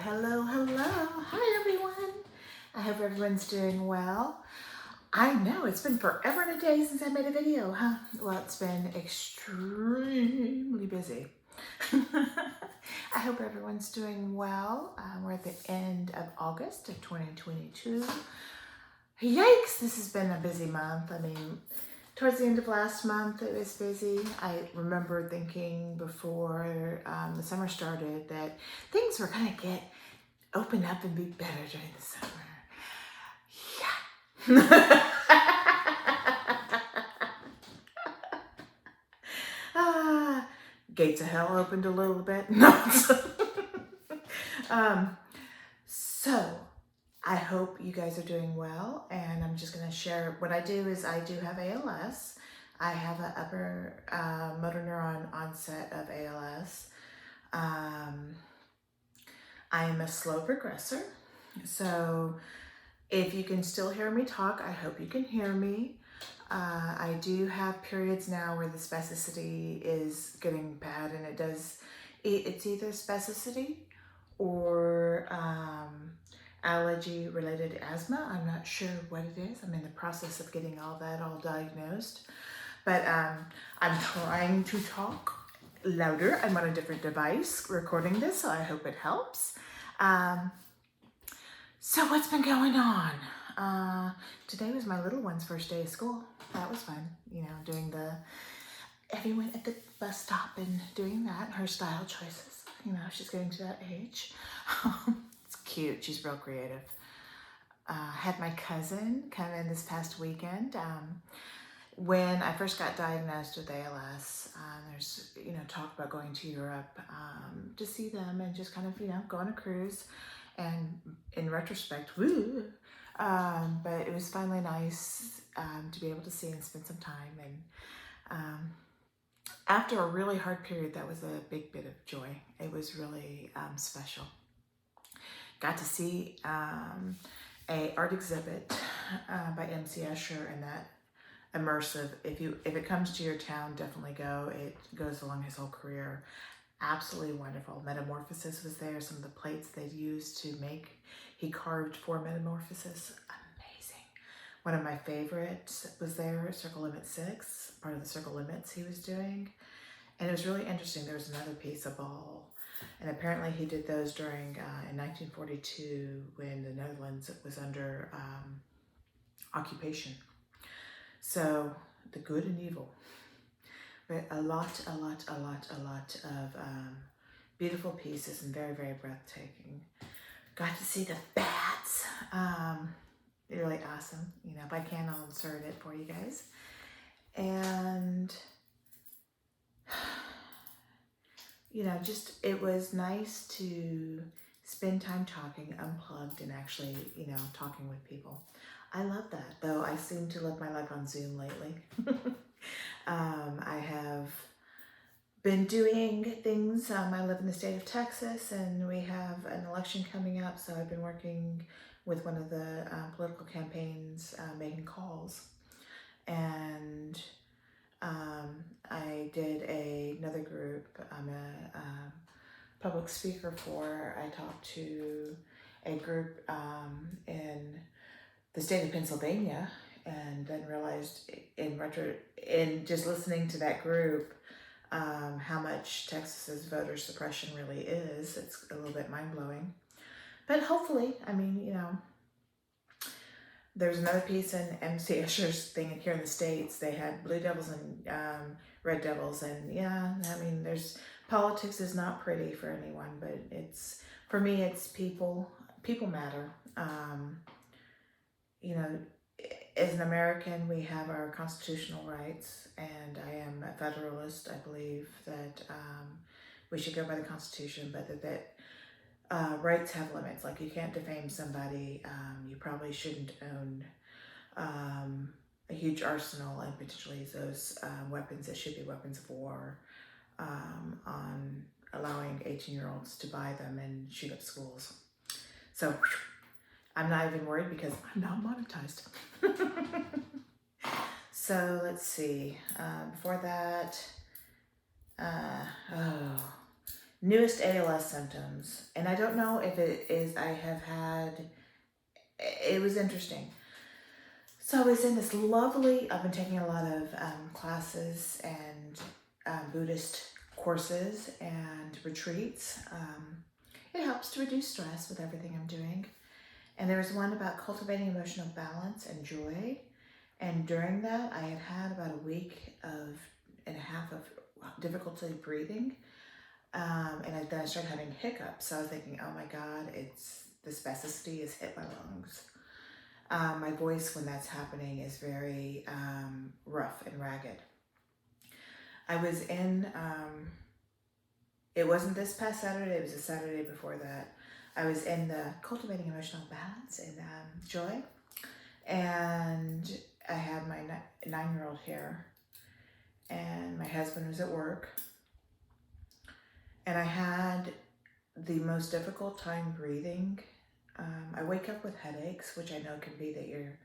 Hello. Hi, everyone. I hope everyone's doing well. I know it's been forever and a day since I made a video, huh? Well, it's been extremely busy. I hope everyone's doing well. We're at the end of August of 2022. Yikes, this has been a busy month. I mean, towards the end of last month, it was busy. I remember thinking before the summer started that things were gonna open up and be better during the summer. Yeah. Gates of hell opened a little bit. So I hope you guys are doing well, and I'm just going to share what I do is I do have ALS. I have an upper motor neuron onset of ALS. I am a slow progressor, so if you can still hear me talk, I hope you can hear me. I do have periods now where the spasticity is getting bad, and it's either spasticity or allergy-related asthma. I'm not sure what it is. I'm in the process of getting all diagnosed. But I'm trying to talk louder. I'm on a different device recording this, so I hope it helps. So what's been going on? Today was my little one's first day of school. That was fun, doing everyone at the bus stop and doing that, her style choices. She's getting to that age. It's cute, she's real creative. Had my cousin come in this past weekend. When I first got diagnosed with ALS, there's, talk about going to Europe to see them and just kind of, go on a cruise. And in retrospect, woo! But it was finally nice to be able to see and spend some time. And after a really hard period, that was a big bit of joy. It was really special. Got to see a art exhibit by MC Escher, and that immersive. If it comes to your town, definitely go. It goes along his whole career. Absolutely wonderful. Metamorphosis was there. Some of the plates they'd used to make, he carved for Metamorphosis. Amazing. One of my favorites was there, Circle Limit 6, part of the Circle Limits he was doing. And it was really interesting. There was another piece, a ball. And apparently he did those during, in 1942, when the Netherlands was under occupation. So, the good and evil. But a lot of beautiful pieces and very, very breathtaking. Got to see the bats. Really awesome. If I can, I'll insert it for you guys. And, it was nice to spend time talking, unplugged, and actually, talking with people. I love that, though I seem to live my life on Zoom lately. I have been doing things. I live in the state of Texas, and we have an election coming up, so I've been working with one of the political campaigns, making calls. And I did another group. I'm a public speaker for. I talked to a group in the state of Pennsylvania, and then realized in just listening to that group, how much Texas's voter suppression really is. It's a little bit mind-blowing. But hopefully, there's another piece in MC Escher's thing here in the States. They had Blue Devils and Red Devils, and politics is not pretty for anyone, but for me, it's people matter. As an American, we have our constitutional rights, and I am a federalist. I believe that we should go by the Constitution, but that rights have limits. Like, you can't defame somebody. You probably shouldn't own a huge arsenal, and potentially those weapons that should be weapons of war, on allowing 18-year-olds to buy them and shoot up schools. So I'm not even worried because I'm not monetized. So let's see. Before that, newest ALS symptoms. And I don't know if it is, it was interesting. So I was in this lovely, I've been taking a lot of classes and Buddhist courses and retreats. It helps to reduce stress with everything I'm doing. And there was one about cultivating emotional balance and joy. And during that, I had about a week and a half of difficulty breathing. And then I started having hiccups. So I was thinking, oh my God, the spasticity has hit my lungs. My voice when that's happening is very rough and ragged. I was in, it wasn't this past Saturday, it was the Saturday before that. I was in the Cultivating Emotional Balance in Joy, and I had my 9-year-old here, and my husband was at work, and I had the most difficult time breathing. I wake up with headaches, which I know can be that your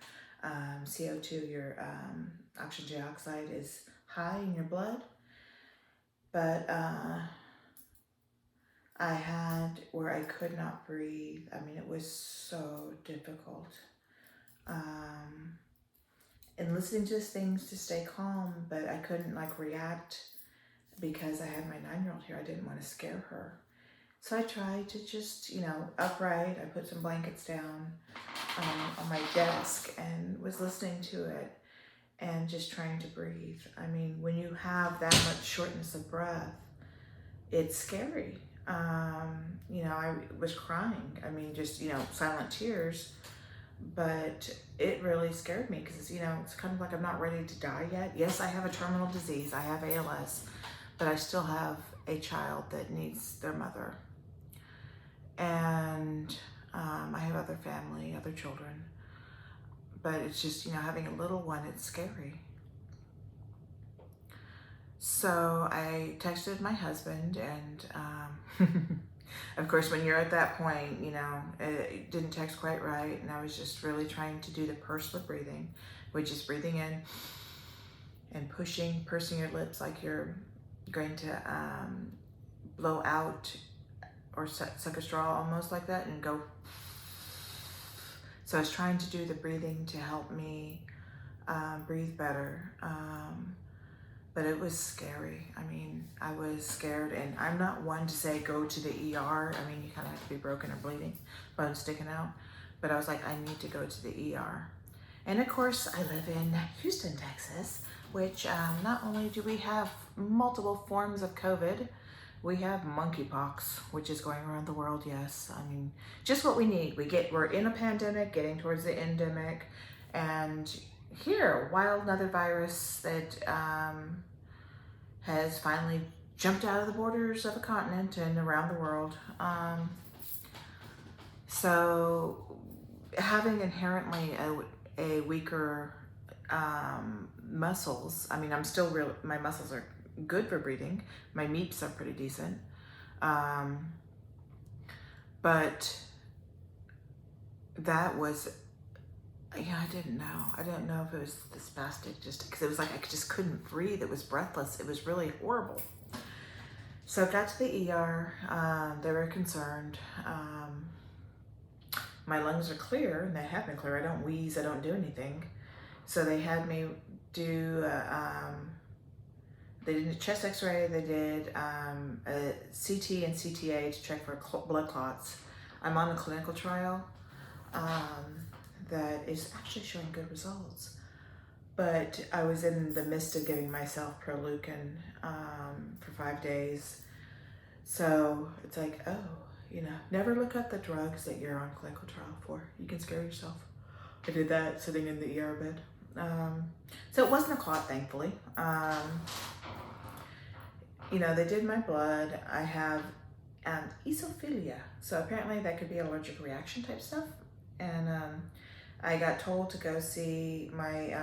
CO2, your oxygen dioxide is high in your blood. But I had where I could not breathe. I mean, it was so difficult. And listening to things to stay calm, but I couldn't like react because I had my 9-year-old here. I didn't want to scare her. So I tried to just, upright. I put some blankets down on my desk and was listening to it and just trying to breathe. I mean, when you have that much shortness of breath, it's scary. I was crying. I mean, just, silent tears. But it really scared me because, it's kind of like I'm not ready to die yet. Yes, I have a terminal disease. I have ALS, but I still have a child that needs their mother. And I have other family, other children. But it's just, having a little one, it's scary. So I texted my husband and of course, when you're at that point, it didn't text quite right. And I was just really trying to do the pursed lip breathing, which is breathing in and pursing your lips like you're going to blow out or suck a straw almost like that and go. So I was trying to do the breathing to help me breathe better. But it was scary. I mean, I was scared, and I'm not one to say go to the ER. I mean, you kind of have to be broken or bleeding, bones sticking out. But I was like, I need to go to the ER. And of course, I live in Houston, Texas, which not only do we have multiple forms of COVID, we have monkeypox, which is going around the world, yes. I mean, just what we need. We're in a pandemic, getting towards the endemic, and here, wild another virus that has finally jumped out of the borders of a continent and around the world. So having inherently a weaker muscles, I mean, my muscles are good for breathing. My meeps are pretty decent. But that was, I didn't know. I didn't know if it was the spastic, just because it was like I just couldn't breathe. It was breathless. It was really horrible. So I got to the ER. They were concerned. My lungs are clear, and they have been clear. I don't wheeze. I don't do anything. So they had me do, they did a chest x-ray. They did a CT and CTA to check for blood clots. I'm on a clinical trial. That is actually showing good results. But I was in the midst of giving myself Proleukin for 5 days. So it's like, never look up the drugs that you're on clinical trial for. You can scare yourself. I did that sitting in the ER bed. So it wasn't a clot, thankfully. They did my blood. I have esophilia. So apparently that could be allergic reaction type stuff. And I got told to go see my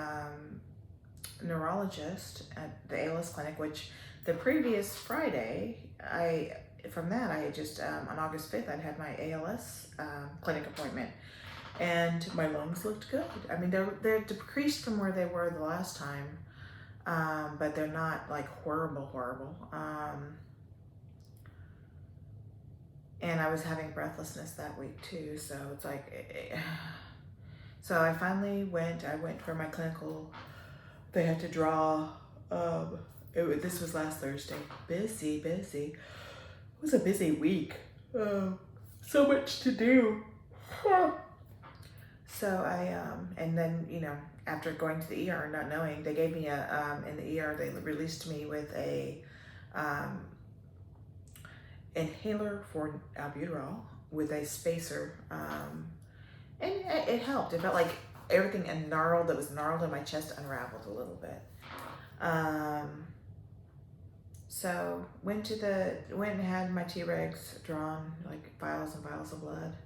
neurologist at the ALS clinic, which the previous Friday, I had just, on August 5th, I'd had my ALS clinic appointment, and my lungs looked good. I mean, they're decreased from where they were the last time, but they're not like horrible. And I was having breathlessness that week too. So it's like, so I finally went for my clinical. They had to draw, this was last Thursday. Busy. It was a busy week. So much to do. So I, and then, you know, after going to the ER, not knowing, they gave me in the ER, they released me with a, inhaler for albuterol with a spacer, and it helped. It felt like everything that was gnarled in my chest unraveled a little bit. So went and had my T-regs drawn, like vials and vials of blood,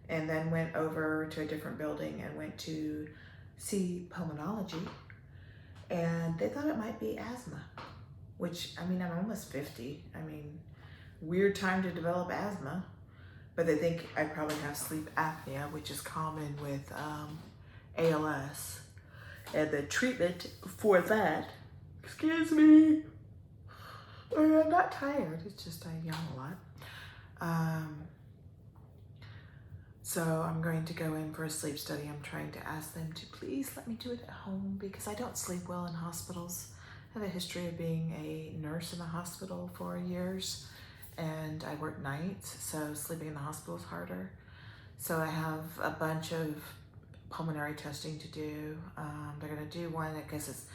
and then went over to a different building and went to see pulmonology, and they thought it might be asthma, which, I mean, I'm almost 50. I mean, weird time to develop asthma, but they think I probably have sleep apnea, which is common with ALS, and the treatment for that, excuse me, I'm not tired, it's just I yawn a lot. So I'm going to go in for a sleep study. I'm trying to ask them to please let me do it at home because I don't sleep well in hospitals. I have a history of being a nurse in a hospital for years, and I work nights, so sleeping in the hospital is harder. So I have a bunch of pulmonary testing to do. They're gonna do one, I guess it's,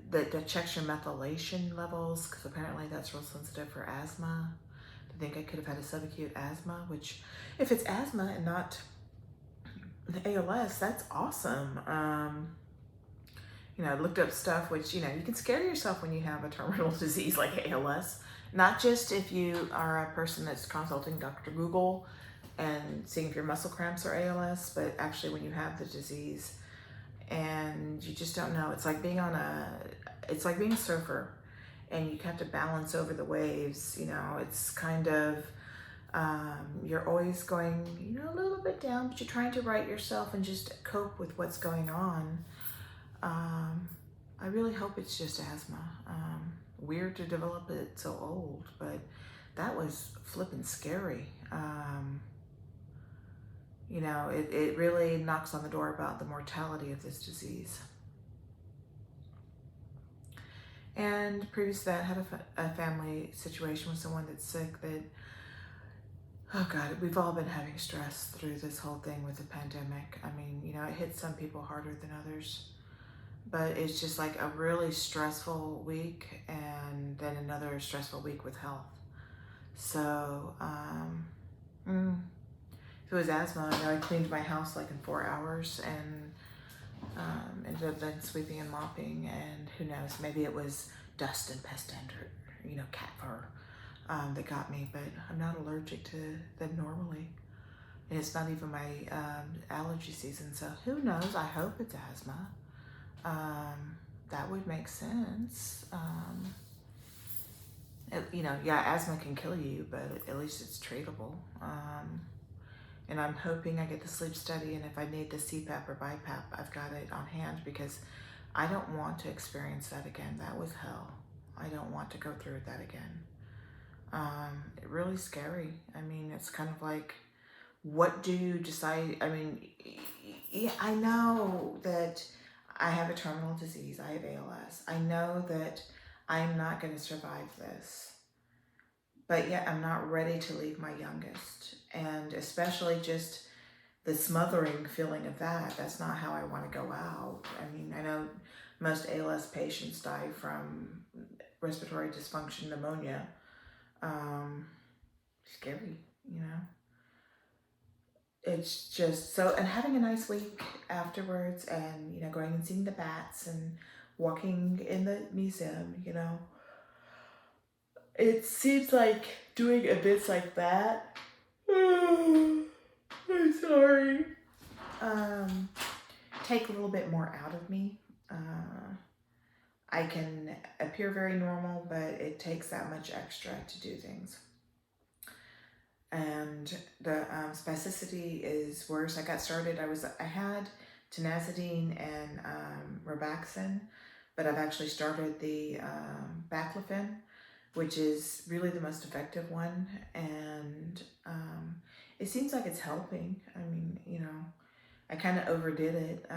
that checks your methylation levels, because apparently that's real sensitive for asthma. I think I could have had a subacute asthma, which if it's asthma and not the ALS, that's awesome. You know, I looked up stuff, which, you know, you can scare yourself when you have a terminal disease like ALS. Not just if you are a person that's consulting Dr. Google and seeing if your muscle cramps are ALS, but actually when you have the disease and you just don't know. It's like being it's like being a surfer and you have to balance over the waves. You know, it's kind of, you're always going, you know, a little bit down, but you're trying to right yourself and just cope with what's going on. I really hope it's just asthma. Weird to develop it so old, but that was flippin' scary. You know, it really knocks on the door about the mortality of this disease. And previous to that, I had a family situation with someone that's sick that, oh God, we've all been having stress through this whole thing with the pandemic. I mean, you know, it hits some people harder than others, but it's just like a really stressful week and then another stressful week with health. So, if it was asthma, I know I cleaned my house like in 4 hours and ended up then sweeping and mopping, and who knows, maybe it was dust and pest dander, you know, cat fur that got me, but I'm not allergic to them normally. And it's not even my allergy season, so who knows? I hope it's asthma. That would make sense. You know, yeah, asthma can kill you, but at least it's treatable. And I'm hoping I get the sleep study, and if I need the CPAP or BiPAP, I've got it on hand because I don't want to experience that again. That was hell. I don't want to go through that again. Really scary. I mean, it's kind of like, what do you decide? I mean, yeah, I know that I have a terminal disease. I have ALS. I know that I'm not going to survive this, but yet I'm not ready to leave my youngest. And especially just the smothering feeling of that. That's not how I want to go out. I mean, I know most ALS patients die from respiratory dysfunction, pneumonia. Scary, you know? It's just so, and having a nice week afterwards and, you know, going and seeing the bats and walking in the museum, you know. It seems like doing events like that, I'm sorry, take a little bit more out of me. I can appear very normal, but it takes that much extra to do things. And the spasticity is worse. I got started, I had tenazidine and Robaxin, but I've actually started the baclofen, which is really the most effective one. And it seems like it's helping. I mean, you know, I kind of overdid it.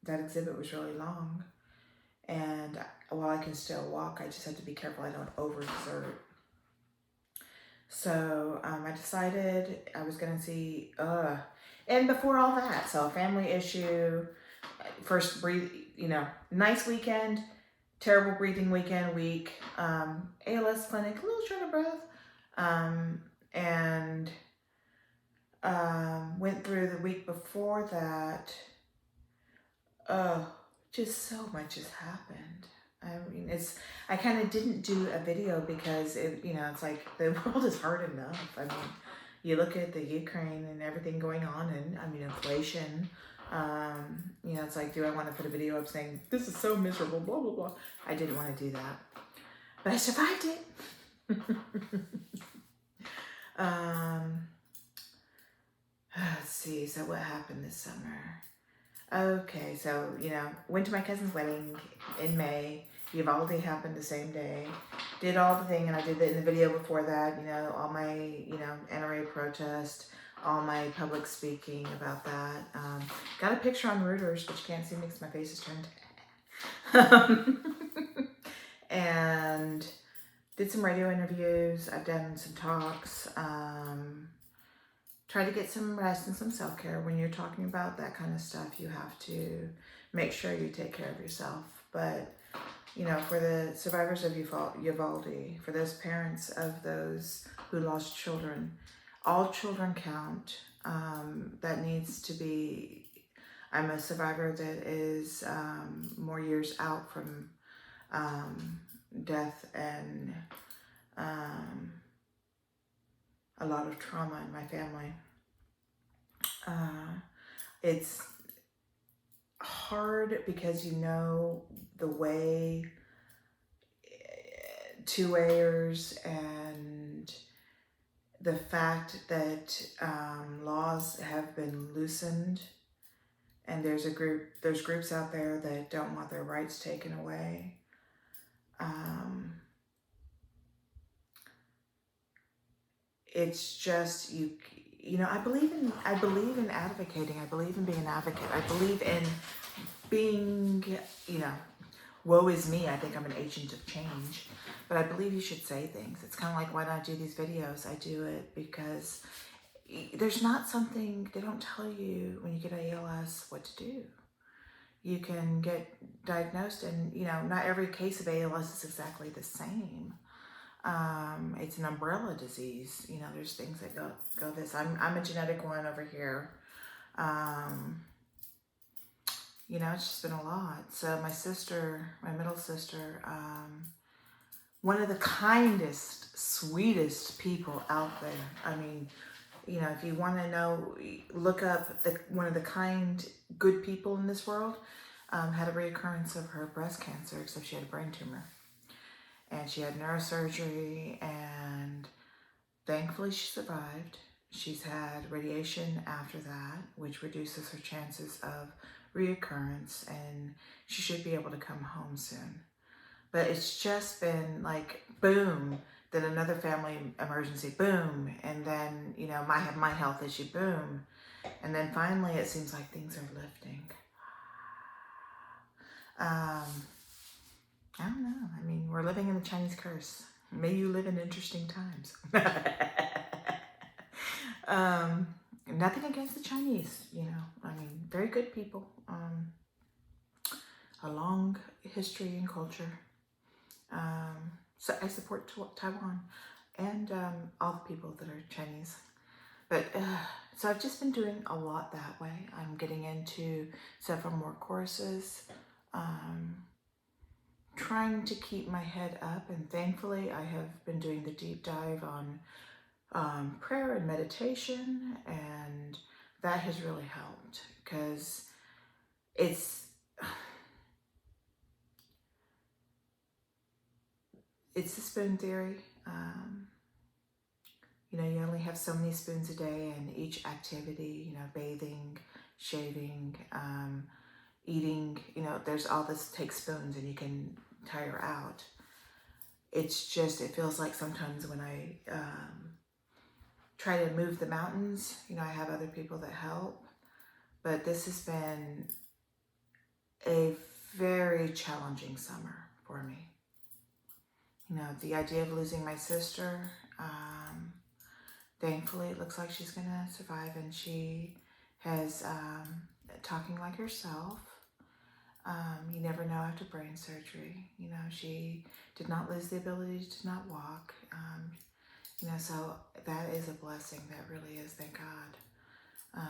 That exhibit was really long. And while I can still walk, I just have to be careful I don't overexert. So I decided I was going to see, and before all that, so family issue, first breathe, you know, nice weekend, terrible breathing week, ALS clinic, a little short of breath, and went through the week before that. Just so much has happened. I mean, I kind of didn't do a video because you know, it's like the world is hard enough. I mean, you look at the Ukraine and everything going on, and I mean, inflation. You know, it's like, do I want to put a video up saying this is so miserable, blah blah blah? I didn't want to do that, but I survived it. Let's see. So what happened this summer? Okay, so, you know, went to my cousin's wedding in May. Uvalde happened the same day. Did all the thing, and I did it in the video before that, you know, all my, you know, NRA protest, all my public speaking about that. Got a picture on Reuters, but you can't see me because my face is turned. And did some radio interviews. I've done some talks. Try to get some rest and some self-care. When you're talking about that kind of stuff, you have to make sure you take care of yourself. But, you know, for the survivors of Uvalde, for those parents of those who lost children, all children count. That needs to be, I'm a survivor that is more years out from death and a lot of trauma in my family. It's hard because you know the way two-wayers and the fact that laws have been loosened, and there's groups out there that don't want their rights taken away. It's just, you know, I believe in advocating. I believe in being an advocate. I believe in being, you know, woe is me. I think I'm an agent of change, but I believe you should say things. It's kind of like, why do I do these videos? I do it because there's not something, they don't tell you when you get ALS what to do. You can get diagnosed, and, you know, not every case of ALS is exactly the same. It's an umbrella disease. You know, there's things that go this. I'm a genetic one over here. You know, it's just been a lot. So my sister, my middle sister, one of the kindest, sweetest people out there. I mean, you know, if you want to know, look up one of the kind, good people in this world. Had a reoccurrence of her breast cancer, except she had a brain tumor. And she had neurosurgery, and thankfully she survived. She's had radiation after that, which reduces her chances of reoccurrence, and she should be able to come home soon. But it's just been like, boom, then another family emergency, boom, and then, you know, my health issue, boom. And then finally it seems like things are lifting. I don't know. I mean, we're living in the Chinese curse. May you live in interesting times. Nothing against the Chinese, you know. I mean, very good people. A long history and culture. So I support Taiwan and all the people that are Chinese. But so I've just been doing a lot that way. I'm getting into several more courses. Trying to keep my head up, and thankfully I have been doing the deep dive on prayer and meditation, and that has really helped, because it's the spoon theory. You know, you only have so many spoons a day, and each activity, you know, bathing, shaving, eating, you know, there's all this takes spoons, and you can tire out. it's just, it feels like sometimes when I try to move the mountains, you know, I have other people that help, but this has been a very challenging summer for me. You know, the idea of losing my sister, thankfully it looks like she's gonna survive, and she has, talking like herself. You never know after brain surgery. You know, she did not lose the ability to not walk. You know, so that is a blessing. That really is, thank God.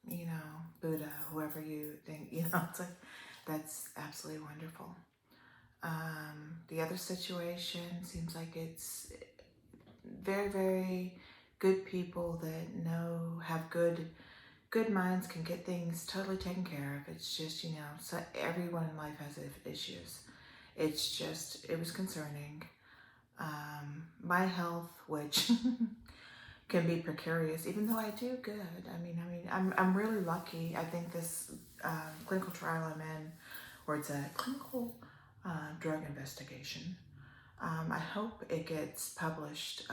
You know, Buddha, whoever you think, you know, it's like, that's absolutely wonderful. The other situation seems like it's very, very good people that know, have good minds, can get things totally taken care of. It's just, you know, so everyone in life has issues. It's just, it was concerning. My health, which can be precarious, even though I do good. I'm really lucky. I think this clinical trial I'm in, or it's a clinical drug investigation. I hope it gets published.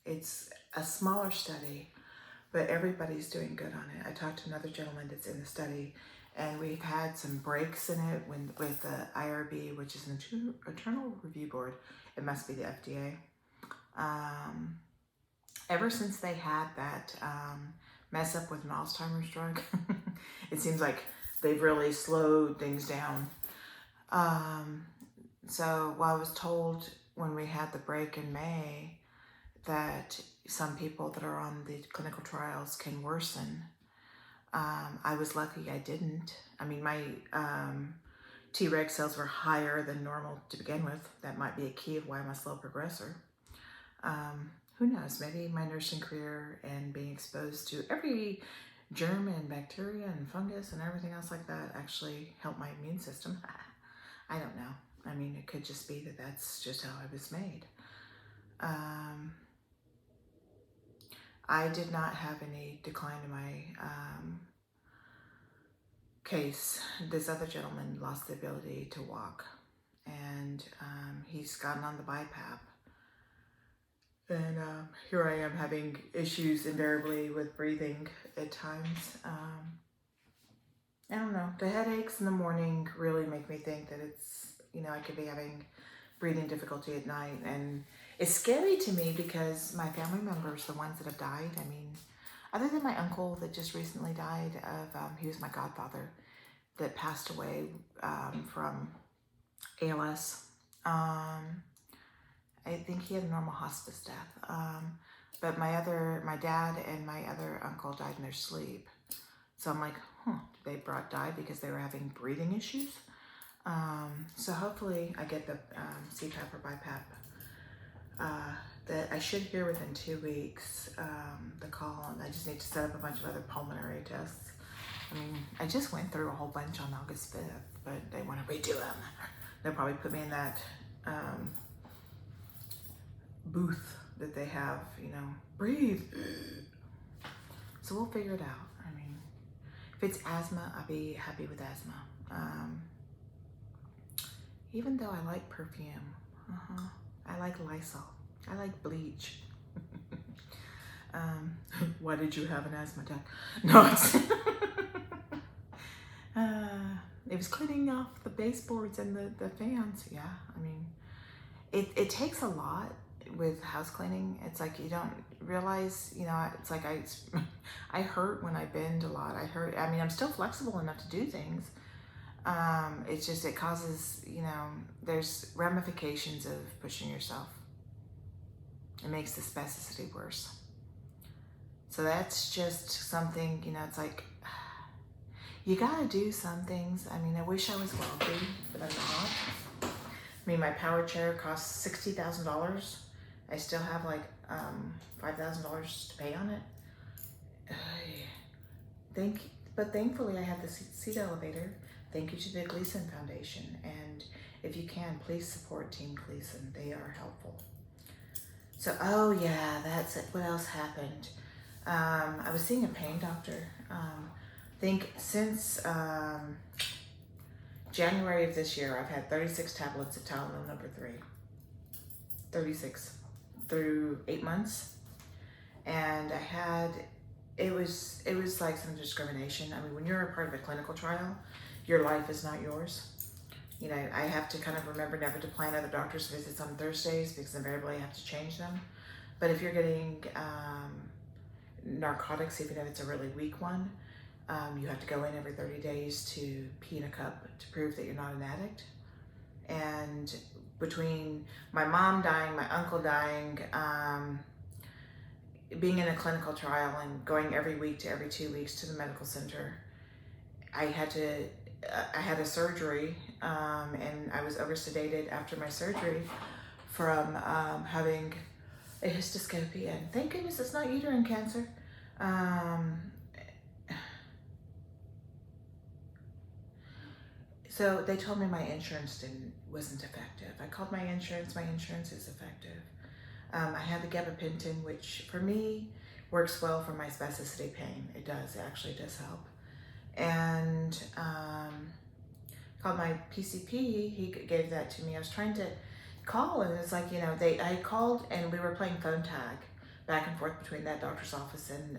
It's a smaller study, but everybody's doing good on it. I talked to another gentleman that's in the study, and we've had some breaks in it with the IRB, which is an internal review board. It must be the FDA. Ever since they had that mess up with an Alzheimer's drug, it seems like they've really slowed things down. So while I was told when we had the break in May that some people that are on the clinical trials can worsen, I was lucky I didn't. I mean, my Treg cells were higher than normal to begin with. That might be a key of why I'm a slow progressor. Who knows, maybe my nursing career and being exposed to every germ and bacteria and fungus and everything else like that actually helped my immune system. I don't know. I mean, it could just be that that's just how I was made. I did not have any decline in my case. This other gentleman lost the ability to walk, and he's gotten on the BiPAP. And here I am having issues invariably with breathing at times. I don't know, the headaches in the morning really make me think that it's, you know, I could be having breathing difficulty at night. And it's scary to me because my family members, the ones that have died, I mean, other than my uncle that just recently died of, he was my godfather that passed away from ALS. I think he had a normal hospice death. But my dad and my other uncle died in their sleep. So I'm like, they died because they were having breathing issues. So hopefully I get the CPAP or BiPAP that I should hear within 2 weeks, the call, and I just need to set up a bunch of other pulmonary tests. I mean, I just went through a whole bunch on August 5th, but they want to redo them. They'll probably put me in that booth that they have, you know, breathe. So we'll figure it out. I mean, if it's asthma, I'll be happy with asthma. Even though I like perfume, I like Lysol, I like bleach. Why did you have an asthma attack? No, it's it was cleaning off the baseboards and the fans. Yeah, I mean, it takes a lot with house cleaning. It's like you don't realize, you know, it's like I hurt when I bend a lot. I mean, I'm still flexible enough to do things. It's just, it causes, you know, there's ramifications of pushing yourself. It makes the spasticity worse. So that's just something, you know, it's like, you gotta do some things. I mean, I wish I was wealthy, but I'm not. I mean, my power chair costs $60,000. I still have like $5,000 to pay on it. But thankfully I have the seat elevator. Thank you to the Gleason Foundation. And if you can, please support Team Gleason. They are helpful. So, oh yeah, that's it. What else happened? I was seeing a pain doctor. I think since January of this year, I've had 36 tablets of Tylenol number 3. 36 through 8 months. And it was like some discrimination. I mean, when you're a part of a clinical trial, your life is not yours. You know, I have to kind of remember never to plan other doctor's visits on Thursdays because invariably I have to change them. But if you're getting narcotics, even if it's a really weak one, you have to go in every 30 days to pee in a cup to prove that you're not an addict. And between my mom dying, my uncle dying, being in a clinical trial and going every week to every 2 weeks to the medical center, I had a surgery, and I was oversedated after my surgery from having a hysteroscopy, and thank goodness it's not uterine cancer. So they told me my insurance wasn't effective. I called my insurance is effective. I had the gabapentin, which for me works well for my spasticity pain. It actually does help. And called my PCP, he gave that to me. I was trying to call, and it's like, you know, I called and we were playing phone tag back and forth between that doctor's office and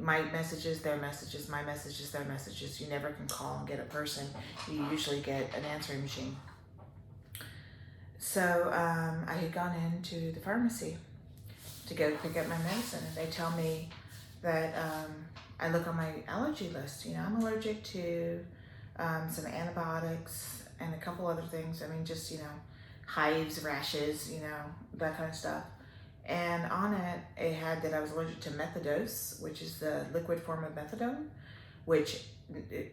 my messages, their messages, my messages, their messages. You never can call and get a person. You usually get an answering machine. So I had gone into the pharmacy to go pick up my medicine, and they tell me that I look on my allergy list. You know, I'm allergic to some antibiotics and a couple other things. I mean, just, you know, hives, rashes, you know, that kind of stuff. And on it had that I was allergic to methadose, which is the liquid form of methadone, which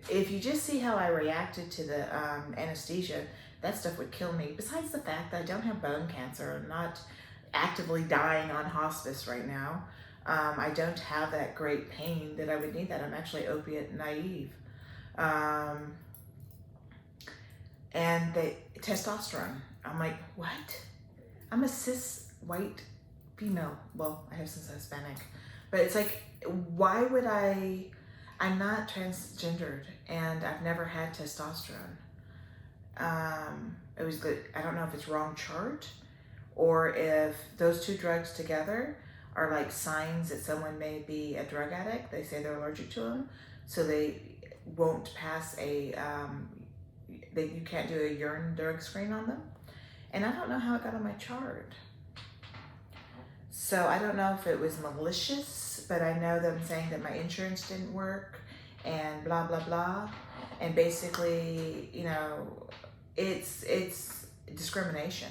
if you just see how I reacted to the anesthesia, that stuff would kill me. Besides the fact that I don't have bone cancer, I'm not actively dying on hospice right now. I don't have that great pain that I would need that. I'm actually opiate naive. And the testosterone, I'm like, what? I'm a cis white female. Well, I have since Hispanic, but it's like, why would I'm not transgendered and I've never had testosterone. It was I don't know if it's wrong chart or if those two drugs together are like signs that someone may be a drug addict. They say they're allergic to them, so they won't pass you can't do a urine drug screen on them. And I don't know how it got on my chart. So I don't know if it was malicious, but I know them saying that my insurance didn't work and blah, blah, blah. And basically, you know, it's discrimination.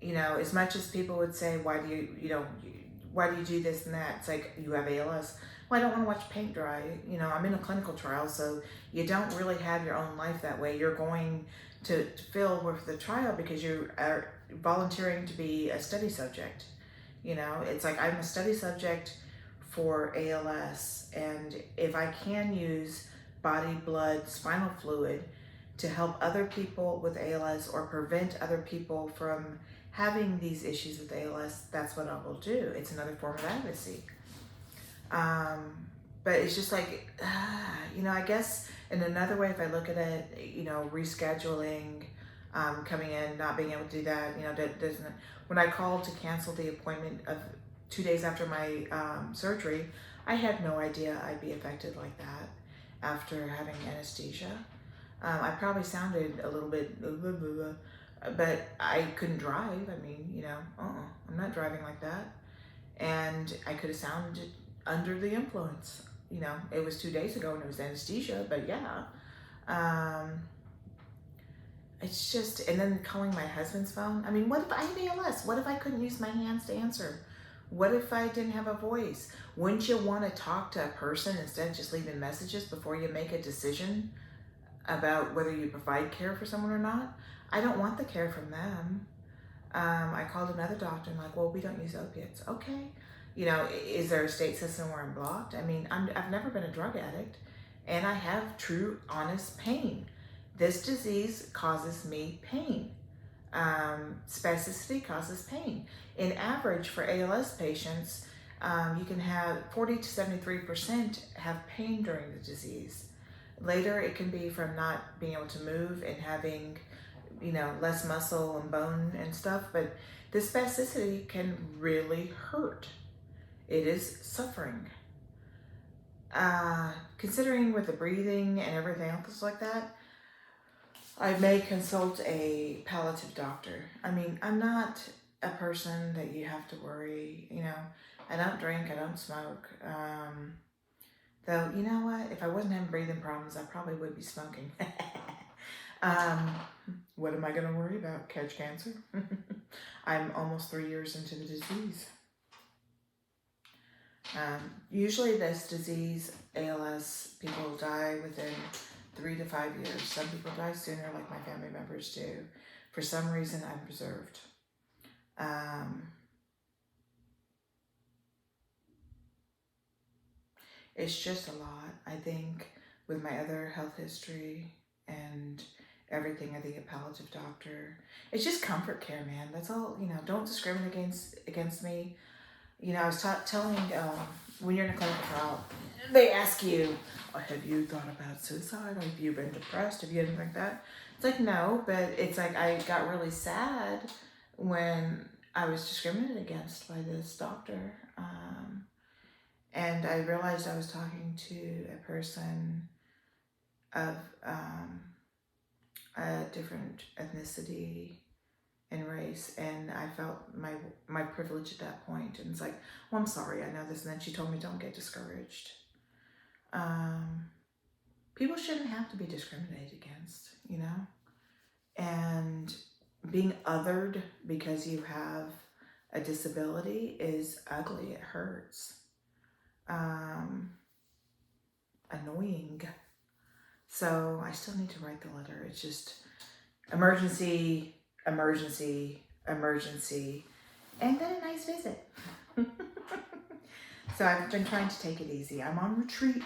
You know, as much as people would say, why do you do this and that? It's like, you have ALS. Well, I don't want to watch paint dry. You know, I'm in a clinical trial, so you don't really have your own life that way. You're going to fill with the trial because you are volunteering to be a study subject. You know, it's like, I'm a study subject for ALS, and if I can use body, blood, spinal fluid to help other people with ALS or prevent other people from having these issues with ALS, that's what I will do. It's another form of advocacy. But it's just like, you know, I guess in another way, if I look at it, you know, rescheduling, coming in, not being able to do that, you know, when I called to cancel the appointment of 2 days after my surgery, I had no idea I'd be affected like that after having anesthesia. I probably sounded a little bit, but I couldn't drive. I mean, you know, I'm not driving like that. And I could have sounded under the influence. You know, it was 2 days ago and it was anesthesia, but yeah. It's just, and then calling my husband's phone. I mean, what if I had ALS? What if I couldn't use my hands to answer? What if I didn't have a voice? Wouldn't you want to talk to a person instead of just leaving messages before you make a decision about whether you provide care for someone or not? I don't want the care from them. I called another doctor and like, well, we don't use opiates. Okay. You know, is there a state system where I'm blocked? I mean, I've never been a drug addict, and I have true, honest pain. This disease causes me pain. Spasticity causes pain. In average for ALS patients, you can have 40 to 73% have pain during the disease. Later, it can be from not being able to move and having you know, less muscle and bone and stuff, but this spasticity can really hurt. It is suffering. Considering with the breathing and everything else like that, I may consult a palliative doctor. I mean, I'm not a person that you have to worry, you know. I don't drink, I don't smoke. Though, you know what? If I wasn't having breathing problems, I probably would be smoking. What am I going to worry about? Catch cancer? I'm almost 3 years into the disease. Usually this disease, ALS, people die within 3 to 5 years. Some people die sooner, like my family members do. For some reason, I'm preserved. It's just a lot. I think with my other health history and everything, I think a palliative doctor. It's just comfort care, man. That's all, you know, don't discriminate against me. You know, I was telling, when you're in a clinical trial, they ask you, oh, have you thought about suicide? Have you been depressed? Have you anything like that? It's like, no, but it's like I got really sad when I was discriminated against by this doctor. And I realized I was talking to a person of a different ethnicity and race, and I felt my privilege at that point. And it's like, well, I'm sorry, I know this. And then she told me, don't get discouraged. People shouldn't have to be discriminated against, you know? And being othered because you have a disability is ugly. It hurts. Annoying. So I still need to write the letter. It's just emergency, emergency, emergency, and then a nice visit. So I've been trying to take it easy. I'm on retreat.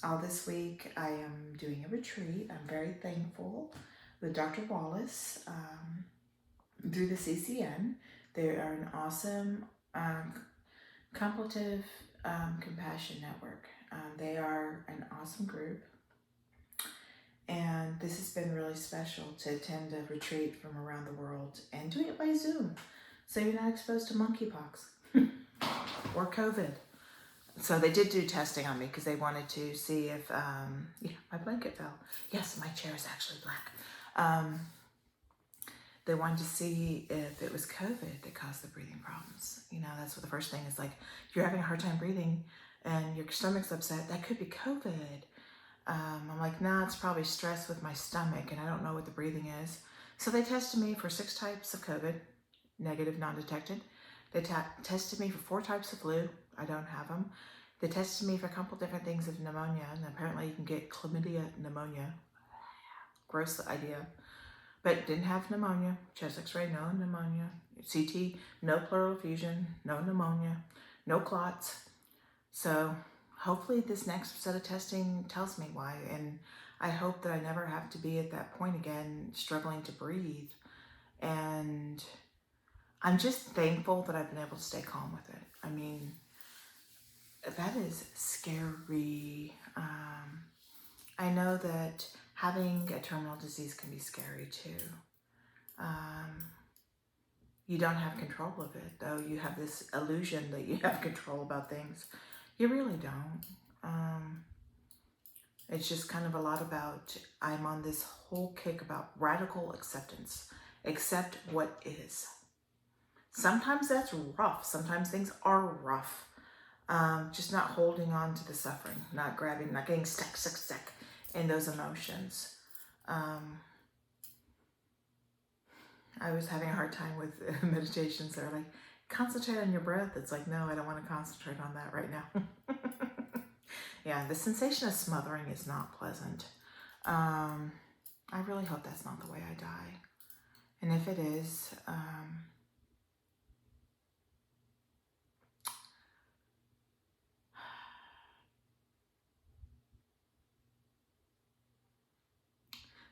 All this week I am doing a retreat. I'm very thankful with Dr. Wallace through the CCN. They are an awesome contemplative compassion network. They are an awesome group. And this has been really special to attend a retreat from around the world and doing it by Zoom. So you're not exposed to monkeypox or COVID. So they did do testing on me because they wanted to see if, yeah, my blanket fell. Yes, my chair is actually black. They wanted to see if it was COVID that caused the breathing problems. You know, that's what the first thing is like, if you're having a hard time breathing and your stomach's upset, that could be COVID. I'm like, nah, it's probably stress with my stomach and I don't know what the breathing is. So they tested me for 6 types of COVID, negative, non-detected. They tested me for 4 types of flu. I don't have them. They tested me for a couple different things of pneumonia, and apparently you can get chlamydia pneumonia. Gross idea. But didn't have pneumonia. Chest x-ray, no pneumonia. CT, no pleural effusion, no pneumonia, no clots. So hopefully this next set of testing tells me why, and I hope that I never have to be at that point again, struggling to breathe. And I'm just thankful that I've been able to stay calm with it. I mean, that is scary. I know that having a terminal disease can be scary too. You don't have control of it, though. You have this illusion that you have control about things. You really don't. It's just kind of a lot about, I'm on this whole kick about radical acceptance. Accept what is. Sometimes that's rough. Sometimes things are rough. Just not holding on to the suffering, not grabbing, not getting stuck in those emotions. I was having a hard time with meditations that are like, concentrate on your breath. It's like, no, I don't want to concentrate on that right now. Yeah, the sensation of smothering is not pleasant. I really hope that's not the way I die. And if it is,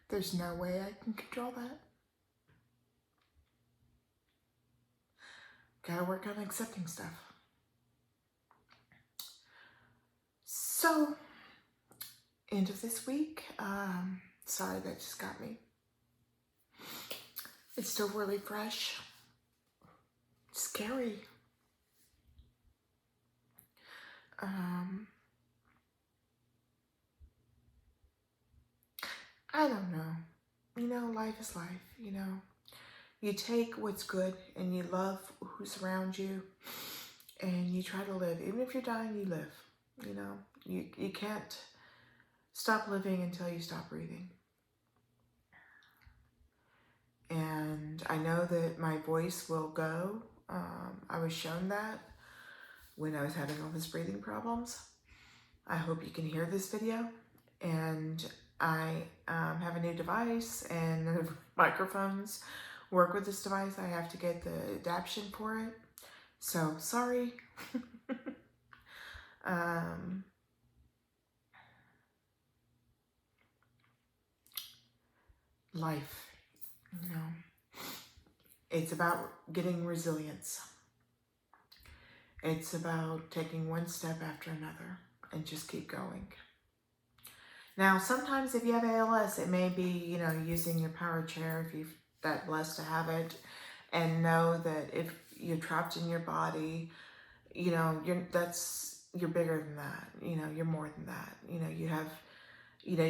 there's no way I can control that. Gotta work on accepting stuff. So, end of this week, Sorry, that just got me. It's still really fresh. Scary. I don't know. You know, life is life, you know. You take what's good and you love who's around you and you try to live. Even if you're dying, you live. You know, you can't stop living until you stop breathing. And I know that my voice will go. I was shown that when I was having all these breathing problems. I hope you can hear this video. And I have a new device and the microphones work with this device. I have to get the adaptation for it. So, sorry. Life, you know, it's about getting resilience. It's about taking one step after another and just keep going. Now, sometimes if you have ALS, it may be, you know, using your power chair if you're that blessed to have it, and know that if you're trapped in your body, you know, you're bigger than that. You know, you're more than that. You know, you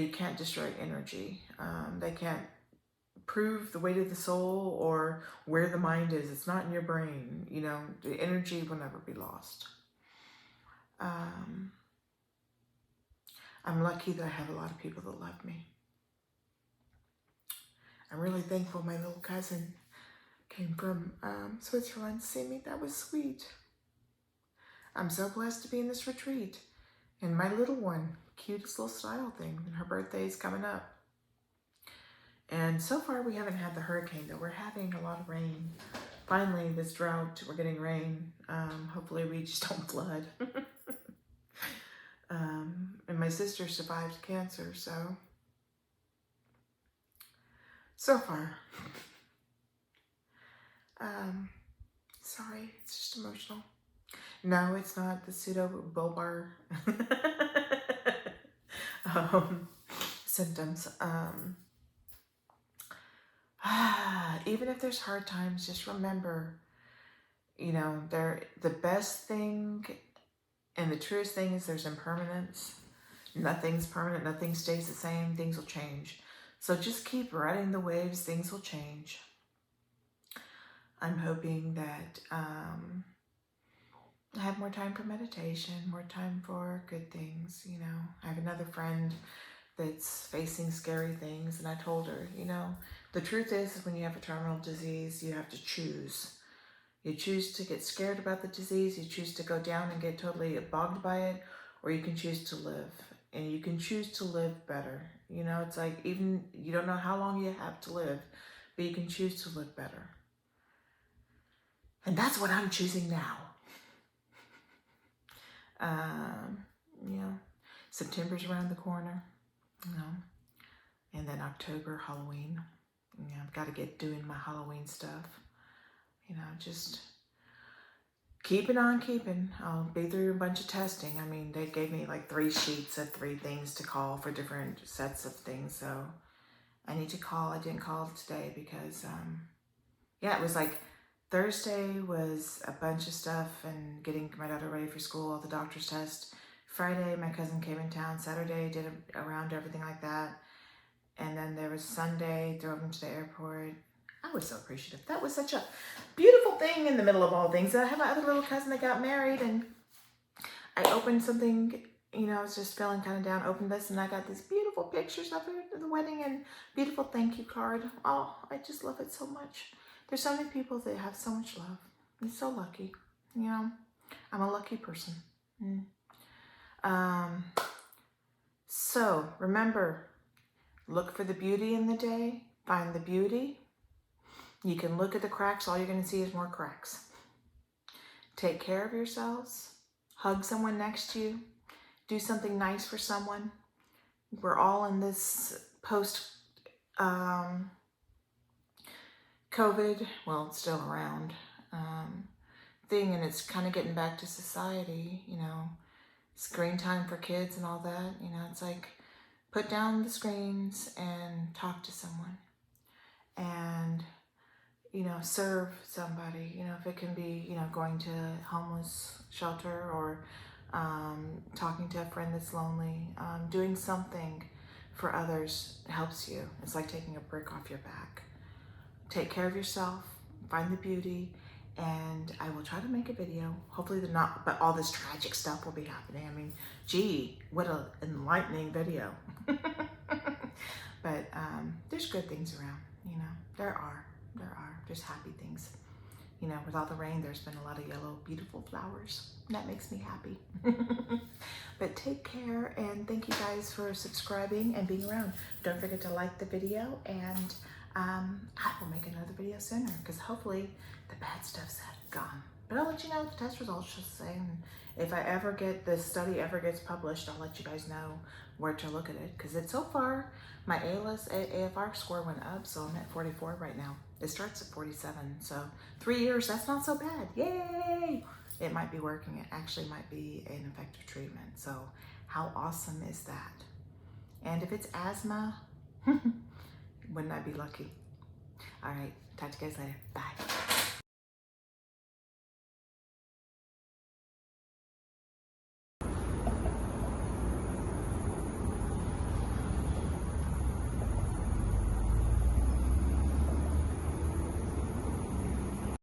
can't destroy energy. They can't prove the weight of the soul or where the mind is. It's not in your brain. You know, the energy will never be lost. I'm lucky that I have a lot of people that love me. I'm really thankful my little cousin came from Switzerland to see me. That was sweet. I'm so blessed to be in this retreat. And my little one, cutest little style thing, and her birthday is coming up. And so far we haven't had the hurricane, though. We're having a lot of rain. Finally, this drought, we're getting rain. Hopefully we just don't flood. And my sister survived cancer, so far. Sorry, it's just emotional. No, it's not the pseudo-bulbar symptoms. Even if there's hard times, just remember, you know, the best thing and the truest thing is there's impermanence. Nothing's permanent. Nothing stays the same. Things will change. So just keep riding the waves. Things will change. I'm hoping that I have more time for meditation, more time for good things. You know, I have another friend that's facing scary things, and I told her, you know, the truth is when you have a terminal disease, you have to choose. You choose to get scared about the disease, you choose to go down and get totally bogged by it, or you can choose to live. And you can choose to live better. You know, it's like, even you don't know how long you have to live, but you can choose to live better. And that's what I'm choosing now. You know, September's around the corner, you know, and then October, Halloween. You know, I've got to get doing my Halloween stuff. You know, just keeping on keeping. I'll be through a bunch of testing. I mean, they gave me like 3 sheets of 3 things to call for different sets of things. So I need to call. I didn't call today because, yeah, it was like Thursday was a bunch of stuff and getting my daughter ready for school, all the doctor's tests. Friday, my cousin came in town. Saturday, did around everything like that. And then there was Sunday, drove him to the airport. I was so appreciative. That was such a beautiful thing in the middle of all things. I have my other little cousin that got married, and I opened something, you know, I was just feeling kind of down, opened this, and I got these beautiful pictures of the wedding and beautiful thank you card. Oh, I just love it so much. There's so many people that have so much love. I'm so lucky, you know. I'm a lucky person. So remember, look for the beauty in the day. Find the beauty. You can look at the cracks. All you're going to see is more cracks. Take care of yourselves. Hug someone next to you. Do something nice for someone. We're all in this post COVID, well, it's still around, thing, and it's kind of getting back to society, you know, screen time for kids and all that, you know, it's like put down the screens and talk to someone, and serve somebody. If it can be going to a homeless shelter, or talking to a friend that's lonely, doing something for others helps you. It's like taking a brick off your back. Take care of yourself, find the beauty, and I will try to make a video. Hopefully not, but all this tragic stuff will be happening. I mean, gee, what an enlightening video. But there's good things around, there are just happy things. With all the rain, there's been a lot of yellow, beautiful flowers. And that makes me happy. But take care, and thank you guys for subscribing and being around. Don't forget to like the video, and I will make another video sooner, because hopefully the bad stuff's gone. But I'll let you know what the test results just say. And if I ever get this study gets published, I'll let you guys know where to look at it, because it's so far, my ALS AFR score went up, so I'm at 44 right now. It starts at 47, so 3 years, that's not so bad. Yay! It might be working. It actually might be an effective treatment. So how awesome is that? And if it's asthma, wouldn't I be lucky? All right, talk to you guys later. Bye.